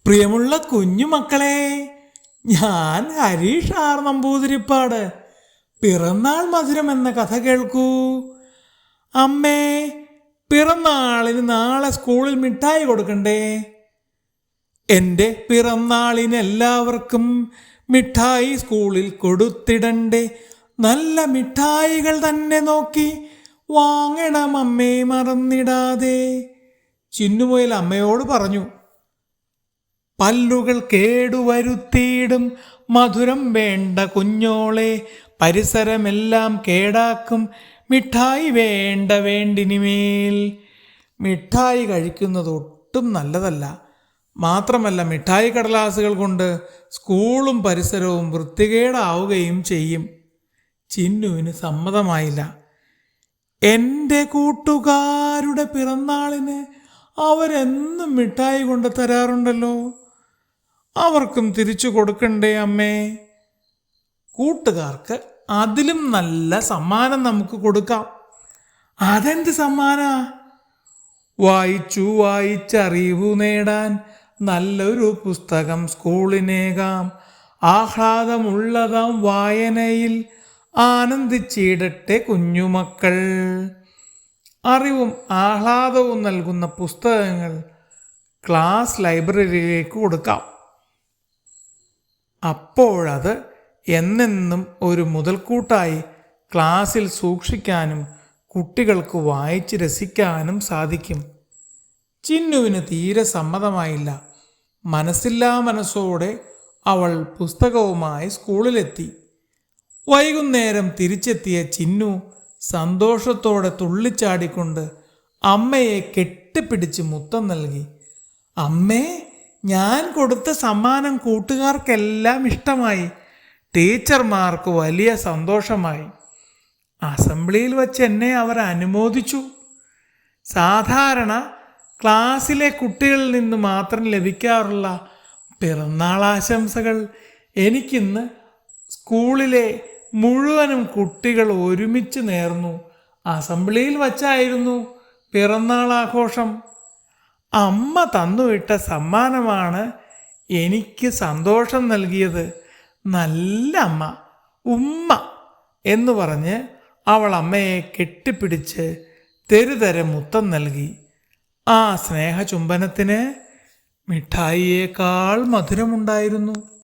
പ്രിയമുള്ള കുഞ്ഞുമക്കളെ, ഞാൻ ഹരീഷ് ആർ നമ്പൂതിരിപ്പാട്. പിറന്നാൾ മധുരം എന്ന കഥ കേൾക്കൂ. അമ്മേ, പിറന്നാളിന് നാളെ സ്കൂളിൽ മിഠായി കൊടുക്കണ്ടേ? എൻ്റെ പിറന്നാളിന് എല്ലാവർക്കും മിഠായി സ്കൂളിൽ കൊടുത്തിടണ്ടേ? നല്ല മിഠായികൾ തന്നെ നോക്കി വാങ്ങണം അമ്മേ, മറന്നിടാതെ. ചിന്നുമുയൽ അമ്മയോട് പറഞ്ഞു. പല്ലുകൾ കേടുവരുത്തിയിടും മധുരം വേണ്ട കുഞ്ഞോളെ, പരിസരമെല്ലാം കേടാക്കും മിഠായി വേണ്ട വേണ്ടിനിമേൽ. മിഠായി കഴിക്കുന്നത് ഒട്ടും നല്ലതല്ല. മാത്രമല്ല, മിഠായി കടലാസുകൾ കൊണ്ട് സ്കൂളും പരിസരവും വൃത്തികേടാവുകയും ചെയ്യും. ചിന്നുവിന് സമ്മതമായില്ല. എൻ്റെ കൂട്ടുകാരുടെ പിറന്നാളിന് അവരെന്നും മിഠായി കൊണ്ട് തരാറുണ്ടല്ലോ, അവർക്കും തിരിച്ചു കൊടുക്കണ്ടേ അമ്മേ? കൂട്ടുകാർക്ക് അതിലും നല്ല സമ്മാനം നമുക്ക് കൊടുക്കാം. അതെന്ത് സമ്മാന? വായിച്ചറിവ് നേടാൻ നല്ലൊരു പുസ്തകം സ്കൂളിനേകാം. ആഹ്ലാദമുള്ളതാം വായനയിൽ ആനന്ദിച്ചിടട്ടെ കുഞ്ഞുമക്കൾ. അറിവും ആഹ്ലാദവും നൽകുന്ന പുസ്തകങ്ങൾ ക്ലാസ് ലൈബ്രറിയിലേക്ക് കൊടുക്കാം. അപ്പോഴത് എന്നെന്നും ഒരു മുതൽക്കൂട്ടായി ക്ലാസ്സിൽ സൂക്ഷിക്കാനും കുട്ടികൾക്ക് വായിച്ച് രസിക്കാനും സാധിക്കും. ചിന്നുവിന് തീരെ സമ്മതമായില്ല. മനസ്സില്ലാ മനസ്സോടെ അവൾ പുസ്തകവുമായി സ്കൂളിലെത്തി. വൈകുന്നേരം തിരിച്ചെത്തിയ ചിന്നു സന്തോഷത്തോടെ തുള്ളിച്ചാടിക്കൊണ്ട് അമ്മയെ കെട്ടിപ്പിടിച്ച് മുത്തം നൽകി. അമ്മേ, ഞാൻ കൊടുത്ത സമ്മാനം കൂട്ടുകാർക്കെല്ലാം ഇഷ്ടമായി. ടീച്ചർമാർക്ക് വലിയ സന്തോഷമായി. അസംബ്ലിയിൽ വച്ച് എന്നെ അവർ അനുമോദിച്ചു. സാധാരണ ക്ലാസ്സിലെ കുട്ടികളിൽ നിന്ന് മാത്രം ലഭിക്കാറുള്ള പിറന്നാൾ ആശംസകൾ എനിക്കിന്ന് സ്കൂളിലെ മുഴുവനും കുട്ടികൾ ഒരുമിച്ച് നേർന്നു. അസംബ്ലിയിൽ വച്ചായിരുന്നു പിറന്നാൾ ആഘോഷം. അമ്മ തന്നുവിട്ട സമ്മാനമാണ് എനിക്ക് സന്തോഷം നൽകിയത്. നല്ല അമ്മ, ഉമ്മ എന്ന് പറഞ്ഞ് അവൾ അമ്മയെ കെട്ടിപ്പിടിച്ച് തെരുതര മുത്തം നൽകി. ആ സ്നേഹചുംബനത്തിന് മിഠായിയേക്കാൾ മധുരമുണ്ടായിരുന്നു.